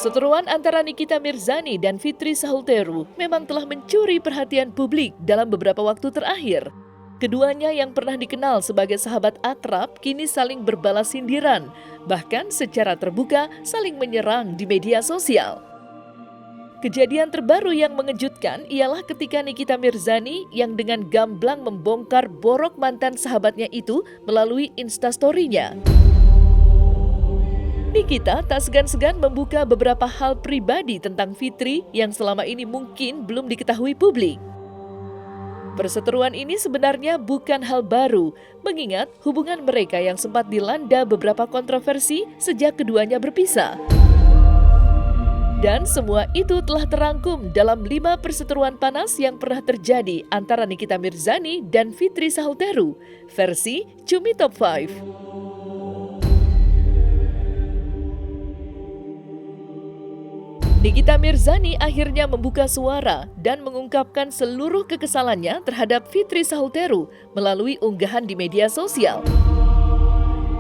Perseteruan antara Nikita Mirzani dan Fitri Sahuteru memang telah mencuri perhatian publik dalam beberapa waktu terakhir. Keduanya yang pernah dikenal sebagai sahabat akrab kini saling berbalas sindiran, bahkan secara terbuka saling menyerang di media sosial. Kejadian terbaru yang mengejutkan ialah ketika Nikita Mirzani yang dengan gamblang membongkar borok mantan sahabatnya itu melalui Instastory-nya. Nikita tak segan-segan membuka beberapa hal pribadi tentang Fitri yang selama ini mungkin belum diketahui publik. Perseteruan ini sebenarnya bukan hal baru, mengingat hubungan mereka yang sempat dilanda beberapa kontroversi sejak keduanya berpisah. Dan semua itu telah terangkum dalam 5 perseteruan panas yang pernah terjadi antara Nikita Mirzani dan Fitri Sahuteru, versi Cumi Top 5. Nikita Mirzani akhirnya membuka suara dan mengungkapkan seluruh kekesalannya terhadap Fitri Sahuteru melalui unggahan di media sosial.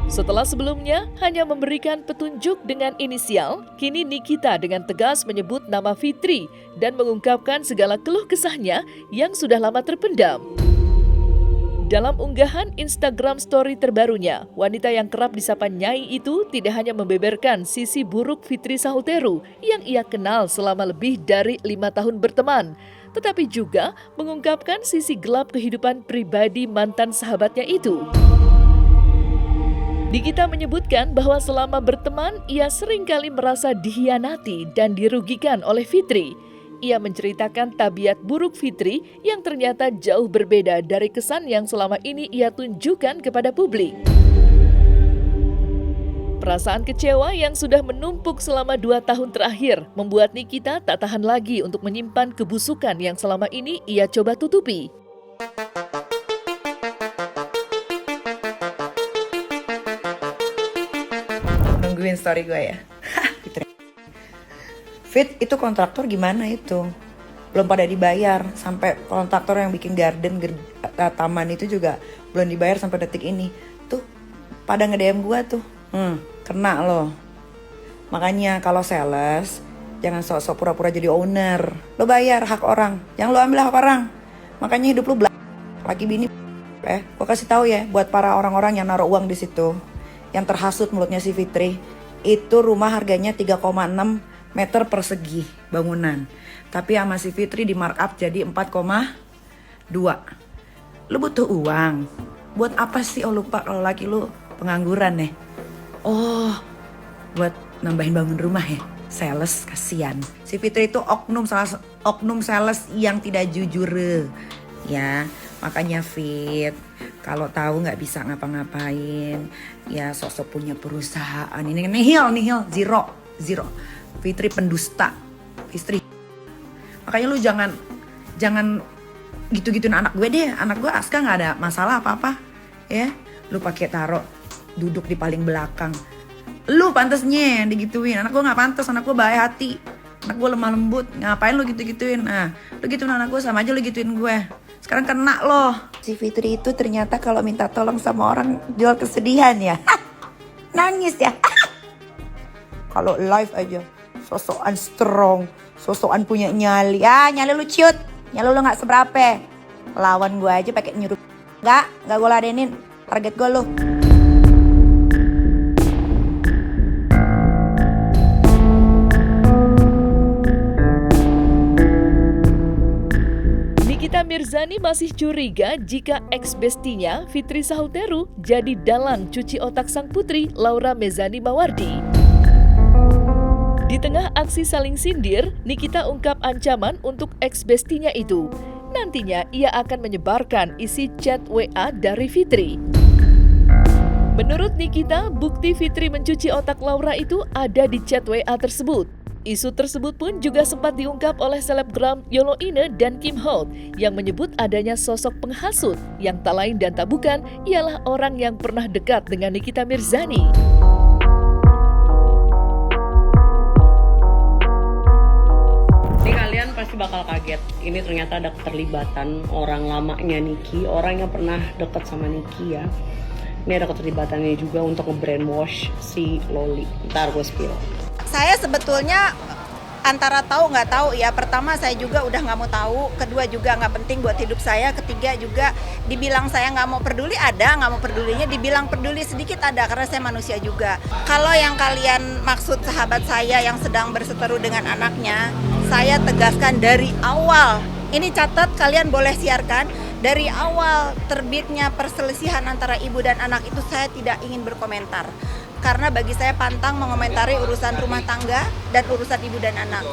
Setelah sebelumnya hanya memberikan petunjuk dengan inisial, kini Nikita dengan tegas menyebut nama Fitri dan mengungkapkan segala keluh kesahnya yang sudah lama terpendam. Dalam unggahan Instagram story terbarunya, wanita yang kerap disapa Nyai itu tidak hanya membeberkan sisi buruk Fitri Sahuteru yang ia kenal selama lebih dari 5 tahun berteman, tetapi juga mengungkapkan sisi gelap kehidupan pribadi mantan sahabatnya itu. Nikita menyebutkan bahwa selama berteman, ia seringkali merasa dikhianati dan dirugikan oleh Fitri. Ia menceritakan tabiat buruk Fitri yang ternyata jauh berbeda dari kesan yang selama ini ia tunjukkan kepada publik. Perasaan kecewa yang sudah menumpuk selama 2 tahun terakhir membuat Nikita tak tahan lagi untuk menyimpan kebusukan yang selama ini ia coba tutupi. Nungguin story gue ya. Fit, itu kontraktor gimana itu? Belum pada dibayar. Sampai kontraktor yang bikin taman itu juga belum dibayar sampai detik ini. Tuh, pada nge-DM gua tuh. Kena loh. Makanya kalau sales, jangan sok-sok pura-pura jadi owner. Lo bayar hak orang, jangan lo ambil hak orang. Makanya hidup lo laki bini. Gua kasih tahu ya buat para orang-orang yang naruh uang di situ. Yang terhasut mulutnya si Fitri. Itu rumah harganya 3,6 meter persegi bangunan. Tapi sama si Fitri di markup jadi 4,2. Lu butuh uang. Buat apa sih? Oh lupa kalau laki lu pengangguran ya. Oh, buat nambahin bangun rumah ya. Sales, kasihan. Si Fitri itu oknum sales yang tidak jujur. Ya, makanya Fit, kalau tahu nggak bisa ngapa-ngapain, ya sok-sok punya perusahaan. Ini nihil, zero. Fitri pendusta, Fitri. Makanya lu jangan gitu-gituin anak gue deh. Anak gue Aska nggak ada masalah apa-apa, ya. Lu pakai taruh duduk di paling belakang. Lu pantasnya digituin. Anak gue nggak pantas. Anak gue baik hati. Anak gue lemah lembut. Ngapain lu gitu-gituin? Nah, lu gituin anak gue sama aja lu gituin gue. Sekarang kena loh. Si Fitri itu ternyata kalau minta tolong sama orang jual kesedihan ya. Nangis ya. Kalau live aja. Sosokan strong, sosokan punya nyali. Nyali lu ciut, nyali lu gak seberapa. Lawan gue aja pakai nyuruh. Gak gue ladenin. Target gue lu. Nikita Mirzani masih curiga jika ex-bestinya Fitri Sahuteru jadi dalang cuci otak sang putri Laura Mezani Mawardi. Di tengah aksi saling sindir, Nikita ungkap ancaman untuk ex-bestinya itu. Nantinya ia akan menyebarkan isi chat WA dari Fitri. Menurut Nikita, bukti Fitri mencuci otak Laura itu ada di chat WA tersebut. Isu tersebut pun juga sempat diungkap oleh selebgram Yolo Ine dan Kim Holt yang menyebut adanya sosok penghasut yang tak lain dan tak bukan ialah orang yang pernah dekat dengan Nikita Mirzani. Pasti bakal kaget. Ini ternyata ada keterlibatan orang lamanya Niki, orang yang pernah dekat sama Niki ya. Ini ada keterlibatannya juga untuk nge-brainwash si Loli. Ntar gue spill. Saya sebetulnya antara tahu nggak tahu ya. Pertama saya juga udah nggak mau tahu, kedua juga nggak penting buat hidup saya, ketiga juga dibilang saya nggak mau peduli ada, nggak mau pedulinya, dibilang peduli sedikit ada karena saya manusia juga. Kalau yang kalian maksud sahabat saya yang sedang berseteru dengan anaknya, saya tegaskan dari awal. Ini catat, kalian boleh siarkan. Dari awal terbitnya perselisihan antara ibu dan anak itu saya tidak ingin berkomentar. Karena bagi saya pantang mengomentari urusan rumah tangga dan urusan ibu dan anak.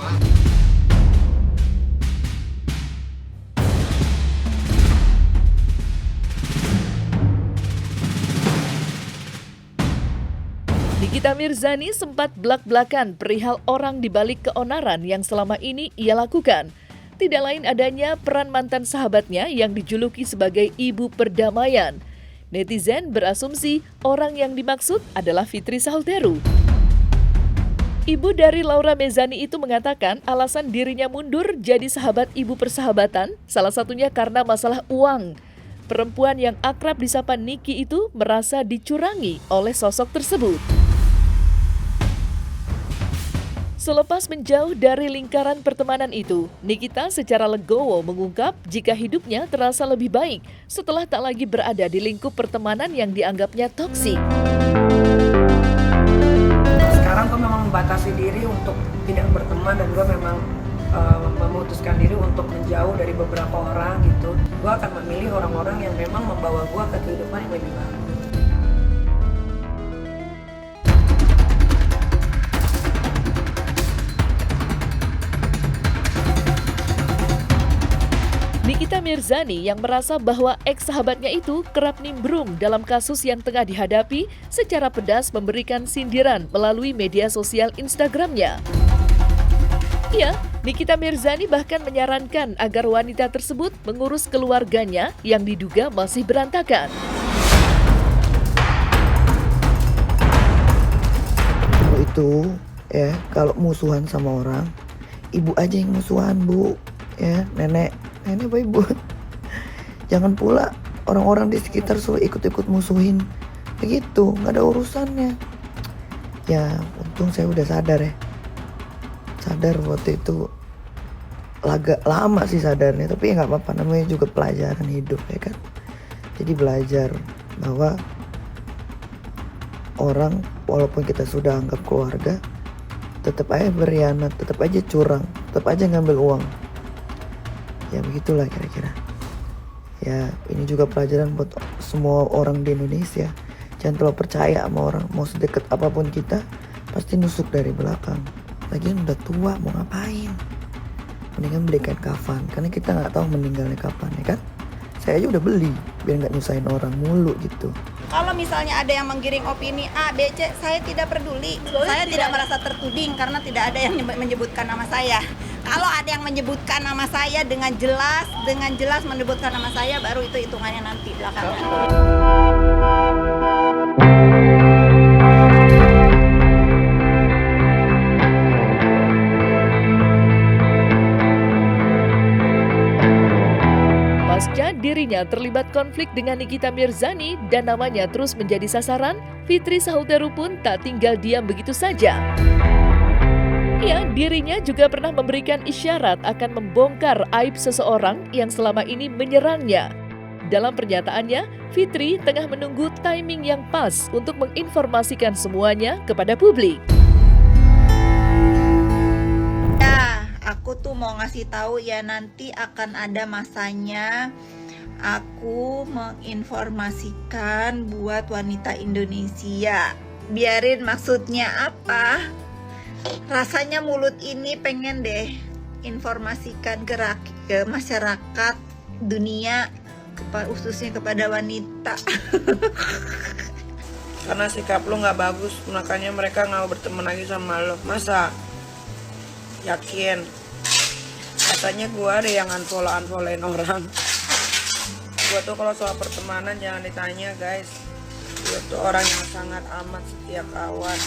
Nikita Mirzani sempat belak-belakan perihal orang di balik keonaran yang selama ini ia lakukan. Tidak lain adanya peran mantan sahabatnya yang dijuluki sebagai ibu perdamaian. Netizen berasumsi orang yang dimaksud adalah Fitri Sahuteru. Ibu dari Laura Mezani itu mengatakan alasan dirinya mundur jadi sahabat ibu persahabatan, salah satunya karena masalah uang. Perempuan yang akrab disapa Niki itu merasa dicurangi oleh sosok tersebut. Selepas menjauh dari lingkaran pertemanan itu, Nikita secara legowo mengungkap jika hidupnya terasa lebih baik setelah tak lagi berada di lingkup pertemanan yang dianggapnya toksik. Sekarang gue memang membatasi diri untuk tidak berteman dan gue memang memutuskan diri untuk menjauh dari beberapa orang gitu. Gue akan memilih orang-orang yang memang membawa gue ke kehidupan yang lebih baik. Nikita Mirzani yang merasa bahwa ex-sahabatnya itu kerap nimbrung dalam kasus yang tengah dihadapi secara pedas memberikan sindiran melalui media sosial Instagramnya. Ya, Nikita Mirzani bahkan menyarankan agar wanita tersebut mengurus keluarganya yang diduga masih berantakan. Kalau itu, ya, kalau musuhan sama orang, ibu aja yang musuhan, Bu. Ya, nenek apa ibu? Jangan pula orang-orang di sekitar suruh ikut-ikut musuhin. Begitu, nggak ada urusannya. Ya, untung saya udah sadar ya. Sadar waktu itu agak lama sih sadarnya, tapi ya nggak apa-apa, namanya juga pelajaran hidup ya kan. Jadi belajar bahwa orang walaupun kita sudah anggap keluarga, tetap aja berkhianat, tetap aja curang, tetap aja ngambil uang. Ya begitulah kira-kira. Ya ini juga pelajaran buat semua orang di Indonesia. Jangan terlalu percaya sama orang. Mau sedekat apapun kita, pasti nusuk dari belakang. Lagian udah tua, mau ngapain? Mendingan belikan kafan, karena kita nggak tahu meninggalnya kapan ya kan. Saya aja udah beli, biar nggak nyusahin orang mulu gitu. Kalau misalnya ada yang menggiring opini A, B, C, saya tidak peduli. Saya tidak merasa tertuding karena tidak ada yang menyebutkan nama saya. Kalau ada yang menyebutkan nama saya dengan jelas menyebutkan nama saya, baru itu hitungannya nanti belakangan. Pasca dirinya terlibat konflik dengan Nikita Mirzani dan namanya terus menjadi sasaran, Fitri Sahuteru pun tak tinggal diam begitu saja. Ya, dirinya juga pernah memberikan isyarat akan membongkar aib seseorang yang selama ini menyerangnya. Dalam pernyataannya, Fitri tengah menunggu timing yang pas untuk menginformasikan semuanya kepada publik. Ya, aku tuh mau ngasih tahu ya, nanti akan ada masanya aku menginformasikan buat wanita Indonesia. Biarin maksudnya apa? Rasanya mulut ini pengen deh informasikan ke masyarakat dunia, khususnya kepada wanita. Karena sikap lu nggak bagus, makanya mereka nggak mau berteman lagi sama lo. Masa? Yakin? Katanya gue ada yang unfollow-unfollowin orang. Gue tuh kalau soal pertemanan jangan ditanya guys. Gue tuh orang yang sangat amat setia kawan.